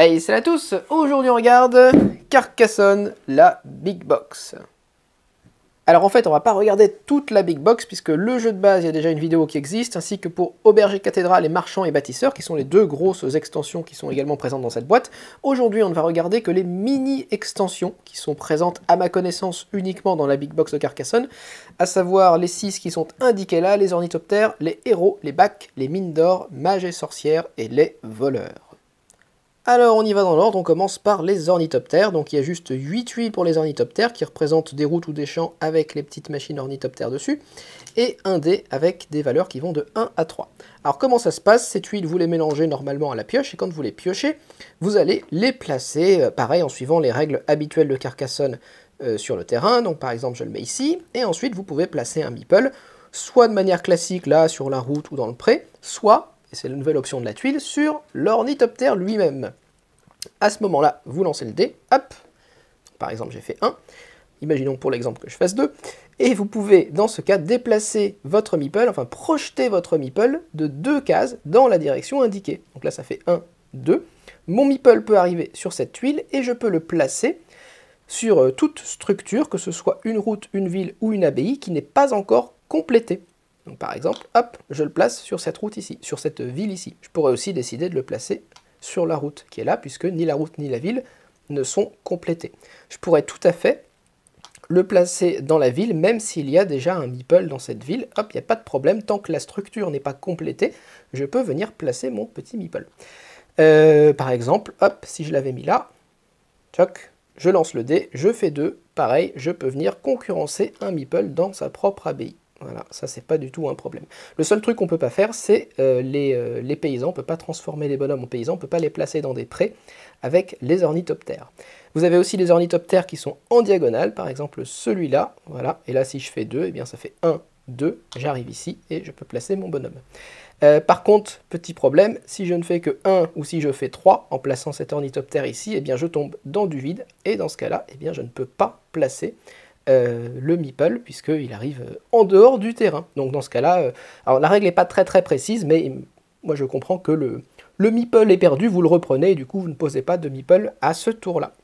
Hey, salut à tous! Aujourd'hui on regarde Carcassonne, la Big Box. Alors en fait on va pas regarder toute la Big Box puisque le jeu de base, il y a déjà une vidéo qui existe, ainsi que pour Auberge et Cathédrale et Marchand et Bâtisseurs, qui sont les deux grosses extensions qui sont également présentes dans cette boîte. Aujourd'hui on ne va regarder que les mini-extensions qui sont présentes à ma connaissance uniquement dans la Big Box de Carcassonne, à savoir les 6 qui sont indiqués là, les ornithoptères, les héros, les bacs, les mines d'or, mages et sorcières et les voleurs. Alors on y va dans l'ordre, on commence par les ornithoptères, donc il y a juste 8 tuiles pour les ornithoptères qui représentent des routes ou des champs avec les petites machines ornithoptères dessus, et un dé avec des valeurs qui vont de 1 à 3. Alors comment ça se passe? Ces tuiles vous les mélangez normalement à la pioche, et quand vous les piochez, vous allez les placer, pareil en suivant les règles habituelles de Carcassonne sur le terrain, donc par exemple je le mets ici, et ensuite vous pouvez placer un meeple, soit de manière classique là sur la route ou dans le pré, soit, et c'est la nouvelle option de la tuile, sur l'ornithoptère lui-même. À ce moment-là, vous lancez le dé, hop, par exemple j'ai fait 1, imaginons pour l'exemple que je fasse 2, et vous pouvez dans ce cas déplacer votre meeple, enfin projeter votre meeple de 2 cases dans la direction indiquée. Donc là ça fait 1, 2, mon meeple peut arriver sur cette tuile et je peux le placer sur toute structure, que ce soit une route, une ville ou une abbaye qui n'est pas encore complétée. Donc par exemple, hop, je le place sur cette route ici, sur cette ville ici. Je pourrais aussi décider de le placer sur la route qui est là, puisque ni la route ni la ville ne sont complétées. Je pourrais tout à fait le placer dans la ville, même s'il y a déjà un meeple dans cette ville. Hop, il n'y a pas de problème, tant que la structure n'est pas complétée, je peux venir placer mon petit meeple. Par exemple, hop, si je l'avais mis là, tchoc, je lance le dé, je fais 2, pareil, je peux venir concurrencer un meeple dans sa propre abbaye. Voilà, ça c'est pas du tout un problème. Le seul truc qu'on peut pas faire, c'est les paysans. On peut pas transformer les bonhommes en paysans, on peut pas les placer dans des prés avec les ornithoptères. Vous avez aussi les ornithoptères qui sont en diagonale, par exemple celui-là, voilà, et là si je fais 2, eh bien ça fait 1, 2, j'arrive ici et je peux placer mon bonhomme. Par contre, petit problème, si je ne fais que 1 ou si je fais 3 en plaçant cet ornithoptère ici, eh bien je tombe dans du vide, et dans ce cas-là, eh bien je ne peux pas placer le meeple, puisqu'il arrive en dehors du terrain. Donc dans ce cas-là, alors la règle n'est pas très précise, mais moi je comprends que le meeple est perdu, vous le reprenez, et du coup vous ne posez pas de meeple à ce tour-là.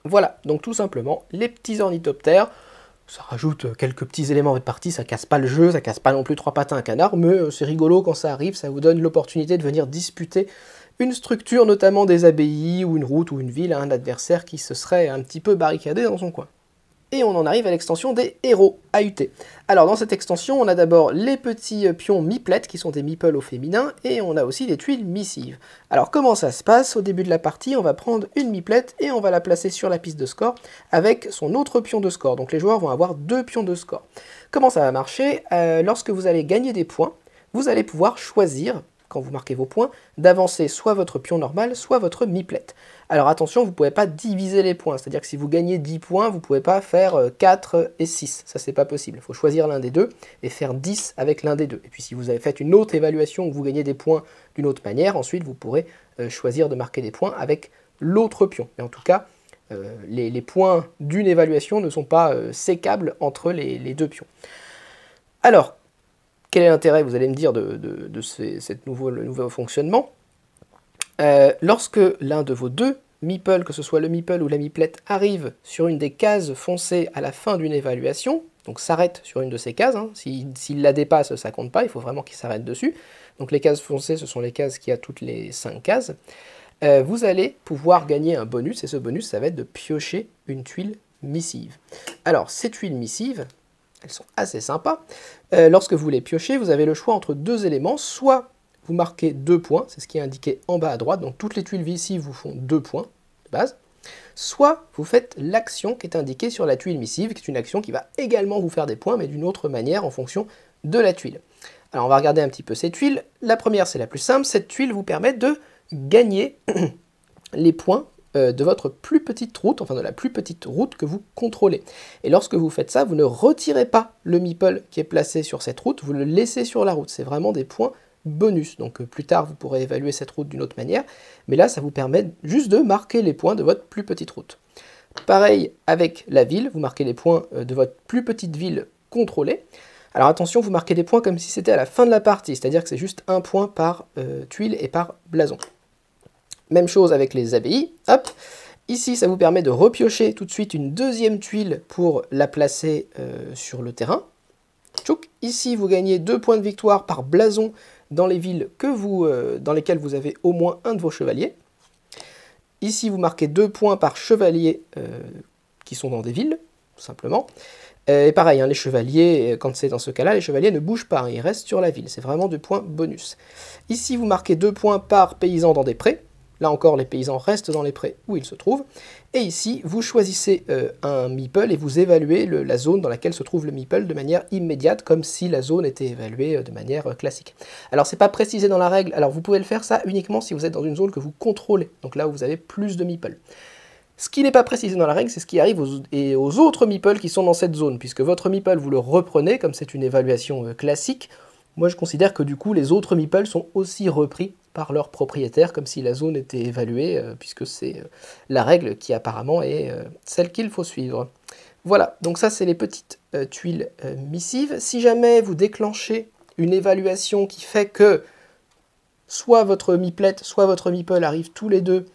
Voilà, donc tout simplement, les petits ornithoptères, ça rajoute quelques petits éléments à votre partie, ça casse pas le jeu, ça casse pas non plus 3 patins à un canard, mais c'est rigolo quand ça arrive, ça vous donne l'opportunité de venir disputer une structure, notamment des abbayes, ou une route, ou une ville, à un adversaire qui se serait un petit peu barricadé dans son coin. Et on en arrive à l'extension des héros, AUT. Alors dans cette extension, on a d'abord les petits pions meeplettes, qui sont des meeples au féminin, et on a aussi des tuiles missives. Alors comment ça se passe? Au début de la partie, on va prendre une meeplette et on va la placer sur la piste de score avec son autre pion de score. Donc les joueurs vont avoir 2 pions de score. Comment ça va marcher? Lorsque vous allez gagner des points, vous allez pouvoir choisir, quand vous marquez vos points, d'avancer soit votre pion normal, soit votre meeplette. Alors attention, vous ne pouvez pas diviser les points, c'est-à-dire que si vous gagnez 10 points, vous ne pouvez pas faire 4 et 6, ça c'est pas possible. Il faut choisir l'un des deux et faire 10 avec l'un des deux. Et puis si vous avez fait une autre évaluation où vous gagnez des points d'une autre manière, ensuite vous pourrez choisir de marquer des points avec l'autre pion. Mais en tout cas, les points d'une évaluation ne sont pas sécables entre les deux pions. Alors, quel est l'intérêt, vous allez me dire, de cette nouveau fonctionnement? Lorsque l'un de vos 2 meeples, que ce soit le meeple ou la meeplette, arrive sur une des cases foncées à la fin d'une évaluation, donc s'arrête sur une de ces cases, hein, s'il la dépasse, ça compte pas, il faut vraiment qu'il s'arrête dessus. Donc les cases foncées, ce sont les cases qui a toutes les 5 cases. Vous allez pouvoir gagner un bonus, et ce bonus, ça va être de piocher une tuile missive. Alors, ces tuiles missives, elles sont assez sympas. Lorsque vous les piochez, vous avez le choix entre 2 éléments, soit vous marquez 2 points, c'est ce qui est indiqué en bas à droite, donc toutes les tuiles missives vous font 2 points de base, soit vous faites l'action qui est indiquée sur la tuile missive, qui est une action qui va également vous faire des points, mais d'une autre manière en fonction de la tuile. Alors on va regarder un petit peu ces tuiles. La première, c'est la plus simple, cette tuile vous permet de gagner les points de votre plus petite route, enfin de la plus petite route que vous contrôlez. Et lorsque vous faites ça, vous ne retirez pas le meeple qui est placé sur cette route, vous le laissez sur la route. C'est vraiment des points bonus. Donc plus tard, vous pourrez évaluer cette route d'une autre manière, mais là, ça vous permet juste de marquer les points de votre plus petite route. Pareil avec la ville, vous marquez les points de votre plus petite ville contrôlée. Alors attention, vous marquez des points comme si c'était à la fin de la partie, c'est-à-dire que c'est juste un point par tuile et par blason. Même chose avec les abbayes, hop. Ici, ça vous permet de repiocher tout de suite une deuxième tuile pour la placer sur le terrain. Tchouk. Ici, vous gagnez 2 points de victoire par blason dans les villes dans lesquelles vous avez au moins un de vos chevaliers. Ici, vous marquez 2 points par chevalier qui sont dans des villes, tout simplement. Et pareil, hein, les chevaliers, quand c'est dans ce cas-là, les chevaliers ne bougent pas, hein, ils restent sur la ville. C'est vraiment 2 points bonus. Ici, vous marquez 2 points par paysan dans des prés. Là encore, les paysans restent dans les prés où ils se trouvent. Et ici, vous choisissez un meeple et vous évaluez la zone dans laquelle se trouve le meeple de manière immédiate, comme si la zone était évaluée de manière classique. Alors, c'est pas précisé dans la règle. Alors, vous pouvez le faire ça uniquement si vous êtes dans une zone que vous contrôlez. Donc là où vous avez plus de meeples. Ce qui n'est pas précisé dans la règle, c'est ce qui arrive aux autres meeples qui sont dans cette zone, puisque votre meeple, vous le reprenez, comme c'est une évaluation classique. Moi, je considère que du coup, les autres meeples sont aussi repris par leur propriétaire, comme si la zone était évaluée, puisque c'est la règle qui apparemment est celle qu'il faut suivre. Voilà, donc ça c'est les petites tuiles missives. Si jamais vous déclenchez une évaluation qui fait que soit votre meeplet, soit votre meeple arrivent tous les deux,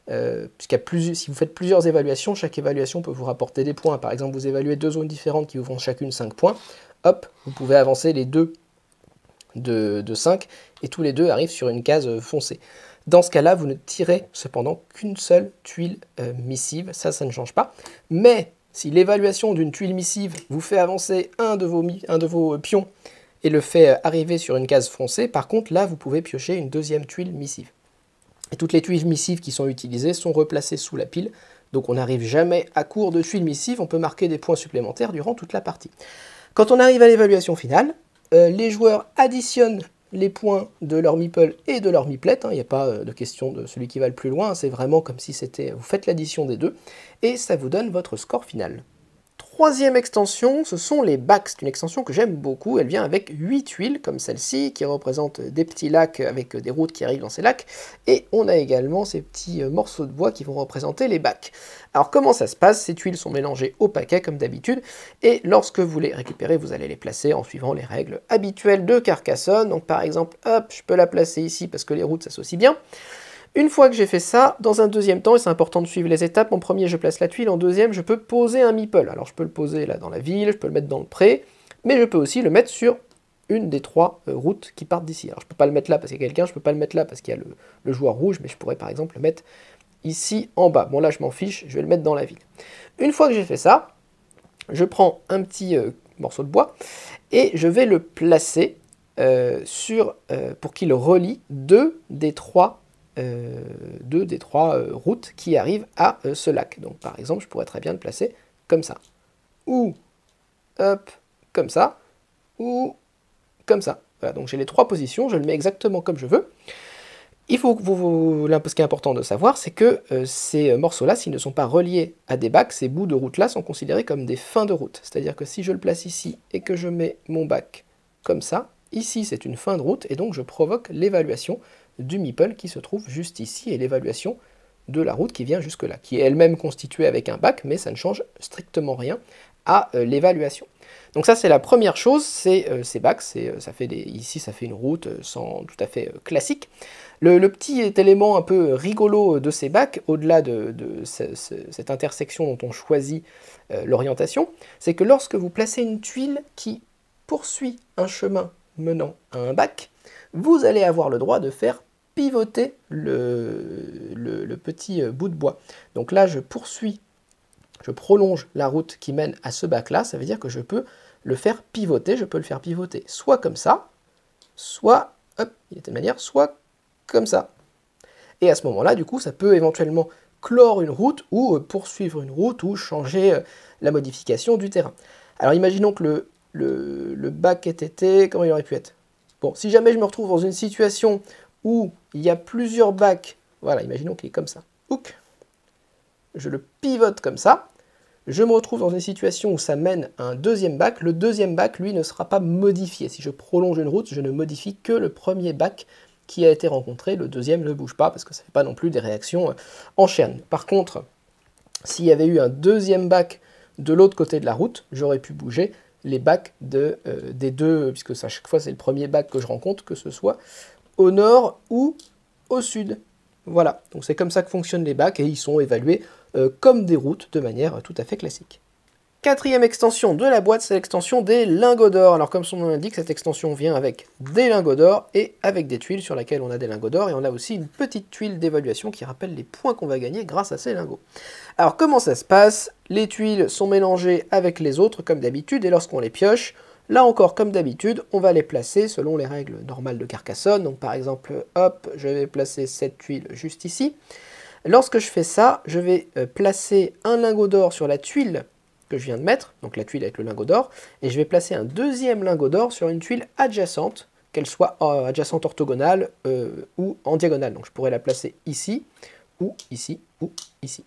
si vous faites plusieurs évaluations, chaque évaluation peut vous rapporter des points. Par exemple, vous évaluez 2 zones différentes qui vous font chacune 5 points, hop, vous pouvez avancer les deux de 5, et tous les deux arrivent sur une case foncée. Dans ce cas-là, vous ne tirez cependant qu'une seule tuile missive, ça ne change pas. Mais si l'évaluation d'une tuile missive vous fait avancer un de vos pions et le fait arriver sur une case foncée, par contre, là, vous pouvez piocher une deuxième tuile missive. Et toutes les tuiles missives qui sont utilisées sont replacées sous la pile, donc on n'arrive jamais à court de tuiles missives, on peut marquer des points supplémentaires durant toute la partie. Quand on arrive à l'évaluation finale, les joueurs additionnent les points de leur meeple et de leur meeplet, il n'y a pas de question de celui qui va le plus loin, c'est vraiment comme si vous faites l'addition des deux, et ça vous donne votre score final. Troisième extension, ce sont les bacs. C'est une extension que j'aime beaucoup, elle vient avec 8 tuiles comme celle-ci, qui représentent des petits lacs avec des routes qui arrivent dans ces lacs, et on a également ces petits morceaux de bois qui vont représenter les bacs. Alors comment ça se passe? Ces tuiles sont mélangées au paquet comme d'habitude, et lorsque vous les récupérez, vous allez les placer en suivant les règles habituelles de Carcassonne. Donc par exemple, hop, je peux la placer ici parce que les routes s'associent bien. Une fois que j'ai fait ça, dans un deuxième temps, et c'est important de suivre les étapes, en premier je place la tuile, en deuxième je peux poser un meeple. Alors je peux le poser là dans la ville, je peux le mettre dans le pré, mais je peux aussi le mettre sur une des 3 routes qui partent d'ici. Alors je peux pas le mettre là parce qu'il y a quelqu'un, je peux pas le mettre là parce qu'il y a le joueur rouge, mais je pourrais par exemple le mettre ici en bas. Bon là je m'en fiche, je vais le mettre dans la ville. Une fois que j'ai fait ça, je prends un petit morceau de bois et je vais le placer pour qu'il relie 2 des 3 routes qui arrivent à ce lac. Donc par exemple, je pourrais très bien le placer comme ça. Ou, hop, comme ça. Ou, comme ça. Voilà, donc j'ai les 3 positions, je le mets exactement comme je veux. Il faut que ce qui est important de savoir, c'est que ces morceaux-là, s'ils ne sont pas reliés à des bacs, ces bouts de route-là sont considérés comme des fins de route. C'est-à-dire que si je le place ici et que je mets mon bac comme ça, ici c'est une fin de route, et donc je provoque l'évaluation du meeple qui se trouve juste ici, et l'évaluation de la route qui vient jusque là, qui est elle-même constituée avec un bac, mais ça ne change strictement rien à l'évaluation. Donc ça c'est la première chose, c'est ces bacs, ici ça fait une route tout à fait classique. Le petit élément un peu rigolo de ces bacs, au-delà de cette intersection dont on choisit l'orientation, c'est que lorsque vous placez une tuile qui poursuit un chemin menant à un bac, vous allez avoir le droit de faire pivoter le petit bout de bois. Donc là, je prolonge la route qui mène à ce bac-là, ça veut dire que je peux le faire pivoter, soit comme ça, soit, hop, il était de manière, soit comme ça. Et à ce moment-là, du coup, ça peut éventuellement clore une route, ou poursuivre une route, ou changer la modification du terrain. Alors imaginons que le bac ait été, comment il aurait pu être? Bon, si jamais je me retrouve dans une situation où il y a plusieurs bacs, voilà, imaginons qu'il est comme ça, Ouc. Je le pivote comme ça, je me retrouve dans une situation où ça mène à un deuxième bac, le deuxième bac, lui, ne sera pas modifié. Si je prolonge une route, je ne modifie que le premier bac qui a été rencontré, le deuxième ne bouge pas, parce que ça ne fait pas non plus des réactions en chaîne. Par contre, s'il y avait eu un deuxième bac de l'autre côté de la route, j'aurais pu bouger les bacs des deux, puisque à chaque fois c'est le premier bac que je rencontre, que ce soit au nord ou au sud. Voilà, donc c'est comme ça que fonctionnent les bacs et ils sont évalués comme des routes de manière tout à fait classique. Quatrième extension de la boîte, c'est l'extension des lingots d'or. Alors comme son nom l'indique, cette extension vient avec des lingots d'or et avec des tuiles sur lesquelles on a des lingots d'or et on a aussi une petite tuile d'évaluation qui rappelle les points qu'on va gagner grâce à ces lingots. Alors comment ça se passe? Les tuiles sont mélangées avec les autres comme d'habitude et lorsqu'on les pioche, là encore comme d'habitude, on va les placer selon les règles normales de Carcassonne. Donc par exemple, hop, je vais placer cette tuile juste ici. Lorsque je fais ça, je vais placer un lingot d'or sur la tuile que je viens de mettre, donc la tuile avec le lingot d'or, et je vais placer un deuxième lingot d'or sur une tuile adjacente, qu'elle soit adjacente orthogonale ou en diagonale. Donc je pourrais la placer ici, ou ici, ou ici.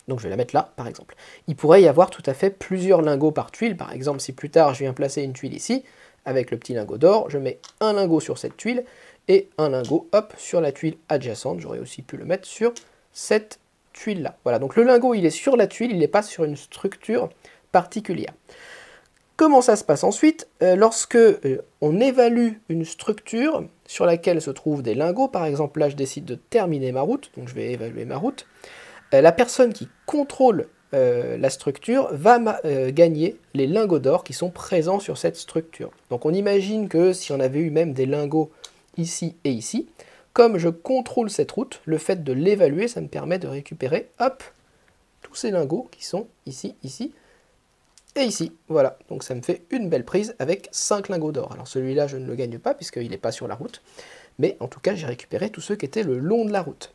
Donc je vais la mettre là, par exemple. Il pourrait y avoir tout à fait plusieurs lingots par tuile. Par exemple, si plus tard je viens placer une tuile ici, avec le petit lingot d'or, je mets un lingot sur cette tuile, et un lingot, hop, sur la tuile adjacente. J'aurais aussi pu le mettre sur cette tuile là. Voilà, donc le lingot il est sur la tuile, il n'est pas sur une structure particulière. Comment ça se passe ensuite? Lorsque on évalue une structure sur laquelle se trouvent des lingots, par exemple là je décide de terminer ma route, donc je vais évaluer ma route, la personne qui contrôle la structure va gagner les lingots d'or qui sont présents sur cette structure. Donc on imagine que si on avait eu même des lingots ici et ici, comme je contrôle cette route, le fait de l'évaluer, ça me permet de récupérer, hop, tous ces lingots qui sont ici, ici et ici. Voilà, donc ça me fait une belle prise avec 5 lingots d'or. Alors celui-là, je ne le gagne pas puisqu'il n'est pas sur la route, mais en tout cas, j'ai récupéré tous ceux qui étaient le long de la route.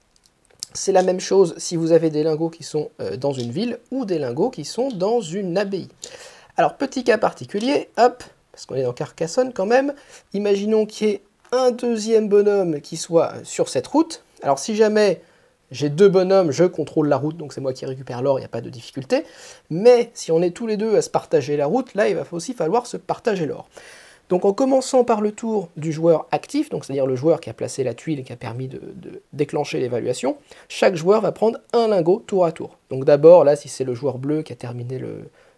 C'est la même chose si vous avez des lingots qui sont dans une ville ou des lingots qui sont dans une abbaye. Alors, petit cas particulier, hop, parce qu'on est dans Carcassonne quand même, imaginons qu'il y ait un deuxième bonhomme qui soit sur cette route. Alors si jamais j'ai deux bonhommes, je contrôle la route, donc c'est moi qui récupère l'or, il n'y a pas de difficulté. Mais si on est tous les deux à se partager la route, là il va aussi falloir se partager l'or. Donc en commençant par le tour du joueur actif, donc c'est-à-dire le joueur qui a placé la tuile et qui a permis de déclencher l'évaluation, chaque joueur va prendre un lingot tour à tour. Donc d'abord, là si c'est le joueur bleu qui a terminé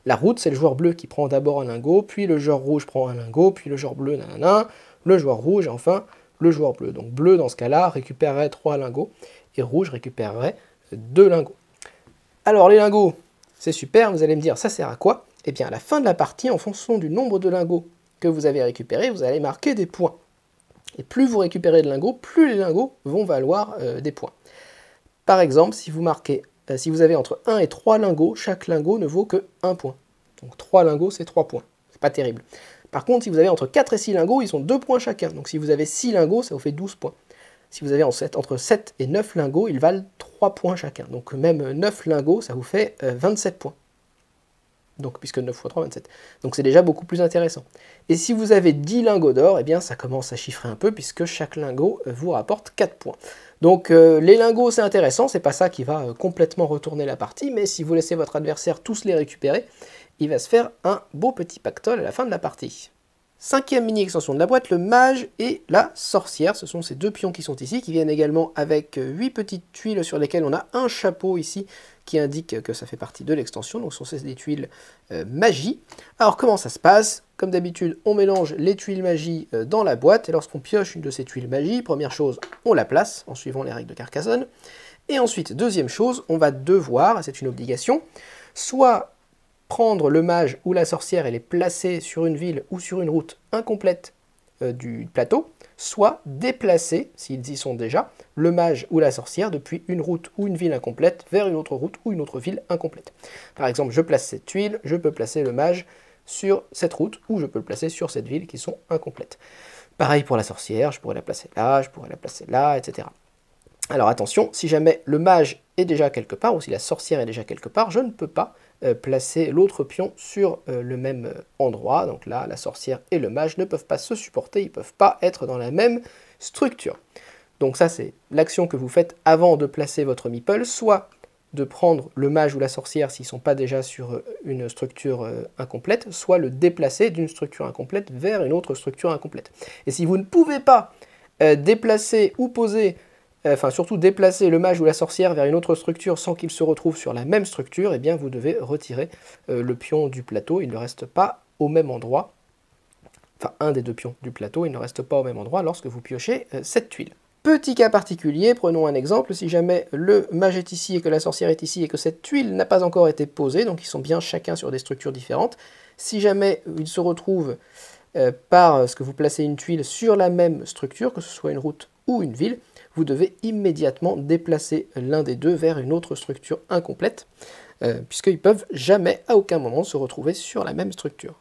la route, c'est le joueur bleu qui prend d'abord un lingot, puis le joueur rouge prend un lingot, puis le joueur bleu, nanana, le joueur rouge et enfin le joueur bleu. Donc bleu dans ce cas-là récupérerait 3 lingots et rouge récupérerait 2 lingots. Alors les lingots, c'est super, vous allez me dire ça sert à quoi? Eh bien à la fin de la partie, en fonction du nombre de lingots que vous avez récupérés, vous allez marquer des points. Et plus vous récupérez de lingots, plus les lingots vont valoir des points. Par exemple, si vous marquez, si vous avez entre 1 et 3 lingots, chaque lingot ne vaut que 1 point. Donc 3 lingots, c'est 3 points. C'est pas terrible. Par contre, si vous avez entre 4 et 6 lingots, ils sont 2 points chacun. Donc si vous avez 6 lingots, ça vous fait 12 points. Si vous avez entre 7 et 9 lingots, ils valent 3 points chacun. Donc même 9 lingots, ça vous fait 27 points. Donc puisque 9 x 3, 27. Donc c'est déjà beaucoup plus intéressant. Et si vous avez 10 lingots d'or, eh bien ça commence à chiffrer un peu puisque chaque lingot vous rapporte 4 points. Donc les lingots c'est intéressant, c'est pas ça qui va complètement retourner la partie, mais si vous laissez votre adversaire tous les récupérer, il va se faire un beau petit pactole à la fin de la partie. Cinquième mini-extension de la boîte, le mage et la sorcière. Ce sont ces deux pions qui sont ici, qui viennent également avec 8 petites tuiles sur lesquelles on a un chapeau ici qui indique que ça fait partie de l'extension. Donc ce sont des tuiles magie. Alors comment ça se passe? Comme d'habitude, on mélange les tuiles magie dans la boîte. Et lorsqu'on pioche une de ces tuiles magie, première chose, on la place en suivant les règles de Carcassonne. Et ensuite, deuxième chose, on va devoir, c'est une obligation, soit prendre le mage ou la sorcière et les placer sur une ville ou sur une route incomplète du plateau, soit déplacer, s'ils y sont déjà, le mage ou la sorcière depuis une route ou une ville incomplète vers une autre route ou une autre ville incomplète. Par exemple, je place cette tuile, je peux placer le mage sur cette route ou je peux le placer sur cette ville qui sont incomplètes. Pareil pour la sorcière, je pourrais la placer là, je pourrais la placer là, etc. Alors attention, si jamais le mage est déjà quelque part, ou si la sorcière est déjà quelque part, je ne peux pas placer l'autre pion sur le même endroit. Donc là, la sorcière et le mage ne peuvent pas se supporter, ils ne peuvent pas être dans la même structure. Donc ça, c'est l'action que vous faites avant de placer votre meeple, soit de prendre le mage ou la sorcière s'ils ne sont pas déjà sur une structure incomplète, soit le déplacer d'une structure incomplète vers une autre structure incomplète. Et si vous ne pouvez pas déplacer ou poser enfin surtout déplacer le mage ou la sorcière vers une autre structure sans qu'il se retrouve sur la même structure, eh bien vous devez retirer le pion du plateau, il ne reste pas au même endroit, enfin un des deux pions du plateau, il ne reste pas au même endroit lorsque vous piochez cette tuile. Petit cas particulier, prenons un exemple, si jamais le mage est ici et que la sorcière est ici et que cette tuile n'a pas encore été posée, donc ils sont bien chacun sur des structures différentes, si jamais ils se retrouvent parce que vous placez une tuile sur la même structure, que ce soit une route ou une ville, vous devez immédiatement déplacer l'un des deux vers une autre structure incomplète, puisqu'ils peuvent jamais, à aucun moment, se retrouver sur la même structure.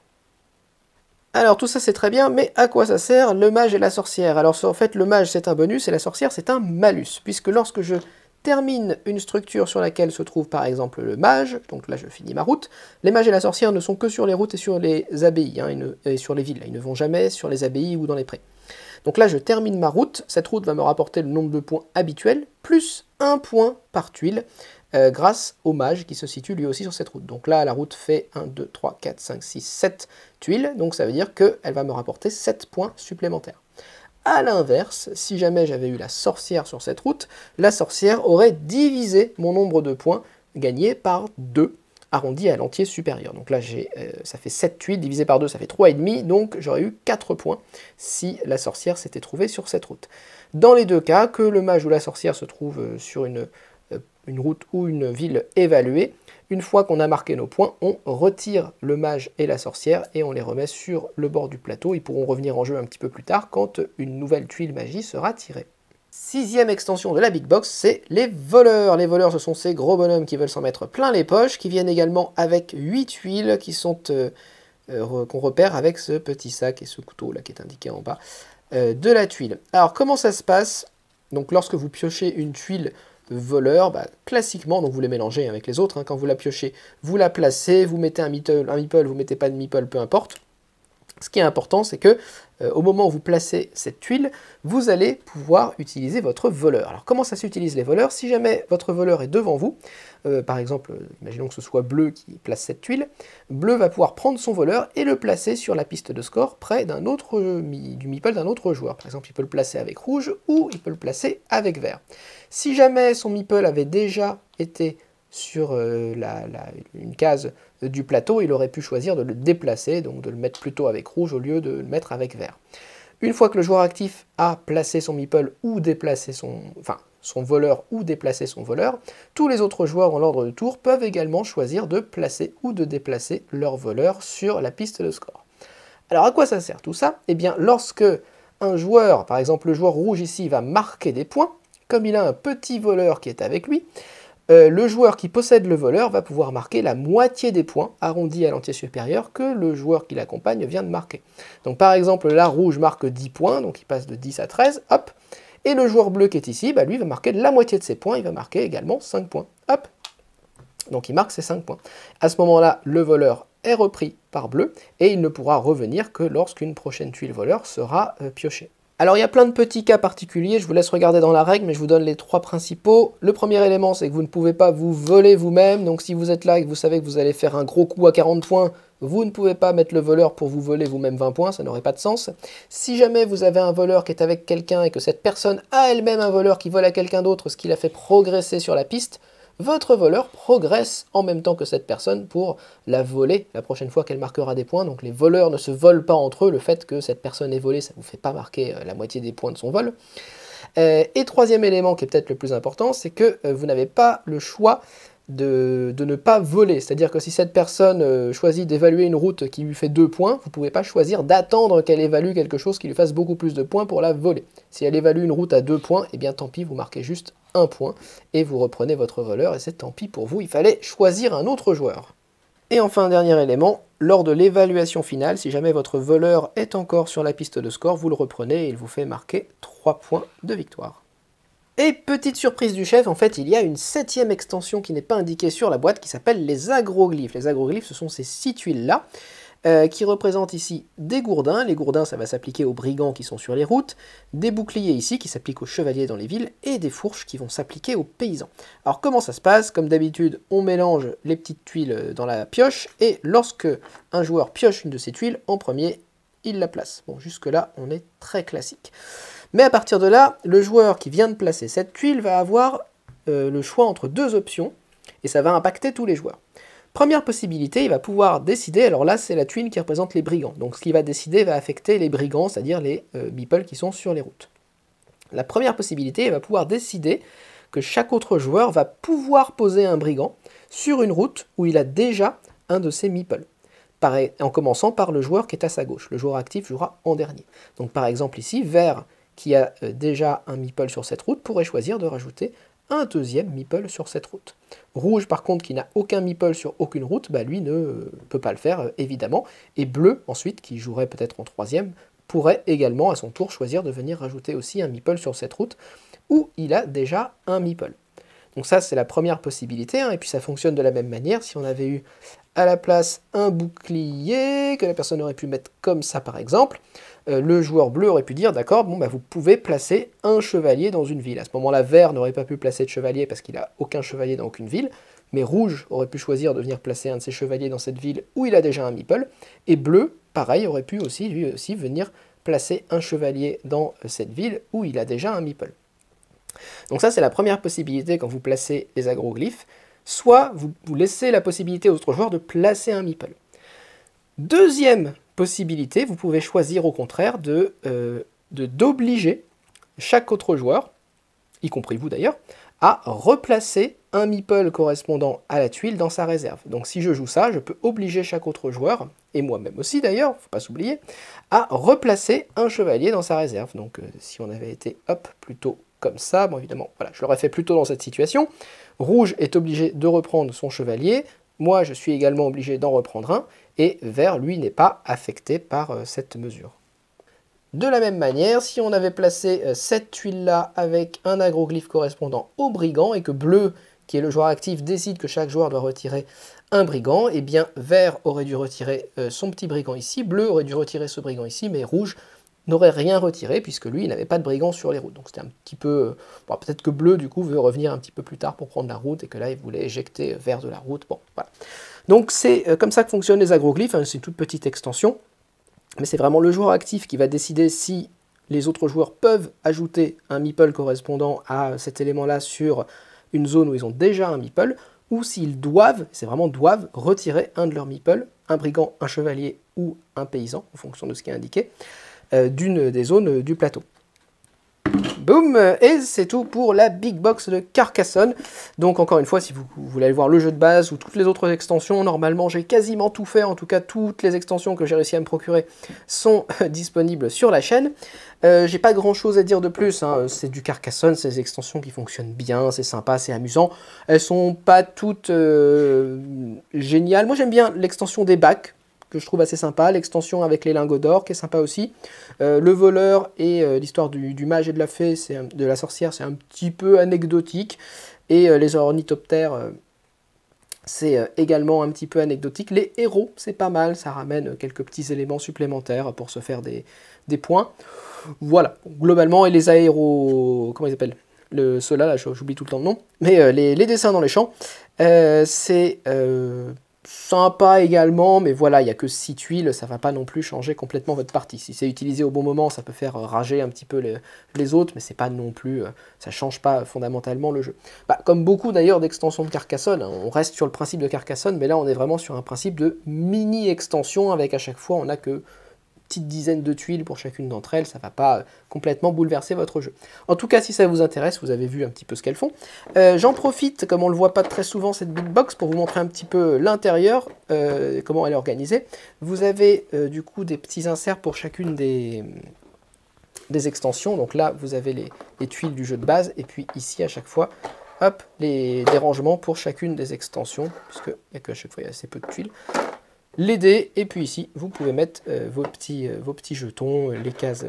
Alors tout ça c'est très bien, mais à quoi ça sert le mage et la sorcière? Alors en fait le mage c'est un bonus et la sorcière c'est un malus, puisque lorsque je termine une structure sur laquelle se trouve par exemple le mage, donc là je finis ma route, les mages et la sorcière ne sont que sur les routes et sur les abbayes, hein, et sur les villes, ils ne vont jamais sur les abbayes ou dans les prés. Donc là je termine ma route, cette route va me rapporter le nombre de points habituel, plus un point par tuile, grâce au mage qui se situe lui aussi sur cette route. Donc là, la route fait 1, 2, 3, 4, 5, 6, 7 tuiles, donc ça veut dire qu'elle va me rapporter 7 points supplémentaires. A l'inverse, si jamais j'avais eu la sorcière sur cette route, la sorcière aurait divisé mon nombre de points gagnés par 2, arrondi à l'entier supérieur. Donc là, ça fait 7 tuiles, divisé par 2, ça fait 3,5, donc j'aurais eu 4 points si la sorcière s'était trouvée sur cette route. Dans les deux cas, que le mage ou la sorcière se trouve sur une route ou une ville évaluée, une fois qu'on a marqué nos points, on retire le mage et la sorcière et on les remet sur le bord du plateau. Ils pourront revenir en jeu un petit peu plus tard quand une nouvelle tuile magie sera tirée. Sixième extension de la Big Box, c'est les voleurs. Les voleurs, ce sont ces gros bonhommes qui veulent s'en mettre plein les poches, qui viennent également avec 8 tuiles qui sont qu'on repère avec ce petit sac et ce couteau là qui est indiqué en bas de la tuile. Alors comment ça se passe? Donc lorsque vous piochez une tuile voleur, classiquement, donc vous les mélangez avec les autres, hein, quand vous la piochez, vous la placez, vous mettez un meeple, vous mettez pas de meeple, peu importe. Ce qui est important, c'est que au moment où vous placez cette tuile, vous allez pouvoir utiliser votre voleur. Alors comment ça s'utilise les voleurs? Si jamais votre voleur est devant vous, par exemple, imaginons que ce soit Bleu qui place cette tuile, Bleu va pouvoir prendre son voleur et le placer sur la piste de score près du meeple d'un autre joueur. Par exemple, il peut le placer avec Rouge ou il peut le placer avec Vert. Si jamais son meeple avait déjà été sur une case du plateau, il aurait pu choisir de le déplacer, donc de le mettre plutôt avec rouge au lieu de le mettre avec vert. Une fois que le joueur actif a placé son meeple ou déplacé son voleur ou déplacé son voleur, tous les autres joueurs en l'ordre de tour peuvent également choisir de placer ou de déplacer leur voleur sur la piste de score. Alors à quoi ça sert tout ça? Eh bien lorsque un joueur, par exemple le joueur rouge ici, va marquer des points, comme il a un petit voleur qui est avec lui, le joueur qui possède le voleur va pouvoir marquer la moitié des points arrondis à l'entier supérieur que le joueur qui l'accompagne vient de marquer. Donc par exemple là, Rouge marque 10 points, donc il passe de 10 à 13, hop, et le joueur bleu qui est ici, lui va marquer la moitié de ses points, il va marquer également 5 points, hop, donc il marque ses 5 points. À ce moment-là, le voleur est repris par Bleu, et il ne pourra revenir que lorsqu'une prochaine tuile voleur sera piochée. Alors il y a plein de petits cas particuliers, je vous laisse regarder dans la règle, mais je vous donne les 3 principaux. Le premier élément, c'est que vous ne pouvez pas vous voler vous-même, donc si vous êtes là et que vous savez que vous allez faire un gros coup à 40 points, vous ne pouvez pas mettre le voleur pour vous voler vous-même 20 points, ça n'aurait pas de sens. Si jamais vous avez un voleur qui est avec quelqu'un et que cette personne a elle-même un voleur qui vole à quelqu'un d'autre, ce qui l'a fait progresser sur la piste, votre voleur progresse en même temps que cette personne pour la voler la prochaine fois qu'elle marquera des points. Donc les voleurs ne se volent pas entre eux, le fait que cette personne ait volé, ça ne vous fait pas marquer la moitié des points de son vol. Et troisième élément qui est peut-être le plus important, c'est que vous n'avez pas le choix de ne pas voler. C'est-à-dire que si cette personne choisit d'évaluer une route qui lui fait 2 points, vous ne pouvez pas choisir d'attendre qu'elle évalue quelque chose qui lui fasse beaucoup plus de points pour la voler. Si elle évalue une route à 2 points, eh bien tant pis, vous marquez juste 1 point et vous reprenez votre voleur et c'est tant pis pour vous, il fallait choisir un autre joueur. Et enfin, dernier élément, lors de l'évaluation finale, si jamais votre voleur est encore sur la piste de score, vous le reprenez et il vous fait marquer 3 points de victoire. Et petite surprise du chef, en fait, il y a une 7e extension qui n'est pas indiquée sur la boîte qui s'appelle les agroglyphes. Les agroglyphes, ce sont ces 6 tuiles-là qui représentent ici des gourdins. Les gourdins, ça va s'appliquer aux brigands qui sont sur les routes, des boucliers ici qui s'appliquent aux chevaliers dans les villes, et des fourches qui vont s'appliquer aux paysans. Alors comment ça se passe? Comme d'habitude, on mélange les petites tuiles dans la pioche, et lorsque un joueur pioche une de ces tuiles, en premier, il la place. Bon, jusque-là, on est très classique. Mais à partir de là, le joueur qui vient de placer cette tuile va avoir le choix entre 2 options, et ça va impacter tous les joueurs. Première possibilité, il va pouvoir décider, alors là c'est la tuile qui représente les brigands, donc ce qu'il va décider va affecter les brigands, c'est-à-dire les meeples qui sont sur les routes. La première possibilité, elle va pouvoir décider que chaque autre joueur va pouvoir poser un brigand sur une route où il a déjà un de ses meeples. En commençant par le joueur qui est à sa gauche. Le joueur actif jouera en dernier. Donc par exemple ici, vert qui a déjà un meeple sur cette route pourrait choisir de rajouter un deuxième meeple sur cette route. Rouge par contre qui n'a aucun meeple sur aucune route, bah, lui ne peut pas le faire évidemment. Et bleu ensuite, qui jouerait peut-être en troisième, pourrait également à son tour choisir de venir rajouter aussi un meeple sur cette route où il a déjà un meeple. Donc ça c'est la première possibilité, hein, et puis ça fonctionne de la même manière. Si on avait eu à la place un bouclier, que la personne aurait pu mettre comme ça par exemple, le joueur bleu aurait pu dire d'accord, bon bah vous pouvez placer un chevalier dans une ville. À ce moment-là, vert n'aurait pas pu placer de chevalier parce qu'il n'a aucun chevalier dans aucune ville, mais rouge aurait pu choisir de venir placer un de ses chevaliers dans cette ville où il a déjà un meeple, et bleu, pareil, aurait pu aussi lui aussi venir placer un chevalier dans cette ville où il a déjà un meeple. Donc ça c'est la première possibilité quand vous placez les agroglyphes. Soit vous laissez la possibilité aux autres joueurs de placer un meeple. Deuxième possibilité, vous pouvez choisir au contraire d'obliger chaque autre joueur, y compris vous d'ailleurs, à replacer un meeple correspondant à la tuile dans sa réserve. Donc si je joue ça, je peux obliger chaque autre joueur, et moi-même aussi d'ailleurs, faut pas s'oublier, à replacer un chevalier dans sa réserve. Donc si on avait été hop plutôt comme ça, bon évidemment, voilà, je l'aurais fait plutôt dans cette situation. Rouge est obligé de reprendre son chevalier, moi je suis également obligé d'en reprendre un, et vert, lui, n'est pas affecté par cette mesure. De la même manière, si on avait placé cette tuile-là avec un agroglyphe correspondant au brigand, et que bleu, qui est le joueur actif, décide que chaque joueur doit retirer un brigand, et bien vert aurait dû retirer son petit brigand ici, bleu aurait dû retirer ce brigand ici, mais rouge n'aurait rien retiré, puisque lui, il n'avait pas de brigand sur les routes. Donc c'était un petit peu... Bon, peut-être que bleu, du coup, veut revenir un petit peu plus tard pour prendre la route, et que là, il voulait éjecter vert de la route. Bon, voilà. Donc c'est comme ça que fonctionnent les agroglyphes, hein, c'est une toute petite extension, mais c'est vraiment le joueur actif qui va décider si les autres joueurs peuvent ajouter un meeple correspondant à cet élément-là sur une zone où ils ont déjà un meeple, ou s'ils doivent, c'est vraiment doivent, retirer un de leurs meeples, un brigand, un chevalier ou un paysan, en fonction de ce qui est indiqué, d'une des zones du plateau. Boum, et c'est tout pour la Big Box de Carcassonne. Donc encore une fois, si vous voulez aller voir le jeu de base ou toutes les autres extensions, normalement j'ai quasiment tout fait, en tout cas toutes les extensions que j'ai réussi à me procurer sont disponibles sur la chaîne. J'ai pas grand chose à dire de plus, hein. C'est du Carcassonne, c'est des extensions qui fonctionnent bien, c'est sympa, c'est amusant. Elles sont pas toutes géniales. Moi j'aime bien l'extension des bacs, que je trouve assez sympa, l'extension avec les lingots d'or qui est sympa aussi, le voleur et l'histoire du mage et de la fée, de la sorcière, c'est un petit peu anecdotique, et les ornithoptères, c'est également un petit peu anecdotique. Les héros, c'est pas mal, ça ramène quelques petits éléments supplémentaires pour se faire des points. Voilà, globalement, et les aéros, comment ils s'appellent, ceux-là, là, j'oublie tout le temps le nom, mais les dessins dans les champs, c'est sympa également, mais voilà, il n'y a que 6 tuiles, ça ne va pas non plus changer complètement votre partie. Si c'est utilisé au bon moment, ça peut faire rager un petit peu les autres, mais c'est pas non plus, ça change pas fondamentalement le jeu. Bah, comme beaucoup d'ailleurs d'extensions de Carcassonne, hein, on reste sur le principe de Carcassonne, mais là on est vraiment sur un principe de mini-extension, avec à chaque fois on n'a que petite dizaine de tuiles pour chacune d'entre elles, ça ne va pas complètement bouleverser votre jeu. En tout cas, si ça vous intéresse, vous avez vu un petit peu ce qu'elles font. J'en profite, comme on ne le voit pas très souvent cette Big Box, pour vous montrer un petit peu l'intérieur, comment elle est organisée. Vous avez du coup des petits inserts pour chacune des extensions. Donc là, vous avez les tuiles du jeu de base, et puis ici, à chaque fois, hop, des rangements pour chacune des extensions, puisqu'il n'y a qu'à chaque fois, il y a assez peu de tuiles. Les dés, et puis ici, vous pouvez mettre vos petits jetons, les cases,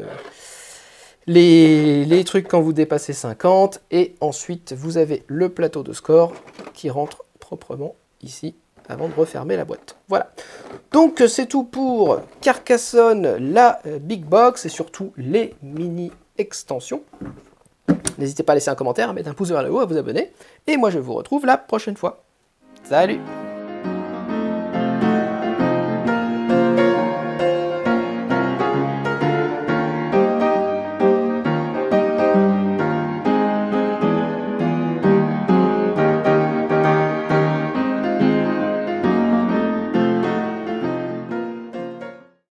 les trucs quand vous dépassez 50, et ensuite, vous avez le plateau de score qui rentre proprement ici, avant de refermer la boîte. Voilà. Donc, c'est tout pour Carcassonne, la Big Box, et surtout les mini-extensions. N'hésitez pas à laisser un commentaire, à mettre un pouce vers le haut, à vous abonner, et moi, je vous retrouve la prochaine fois. Salut!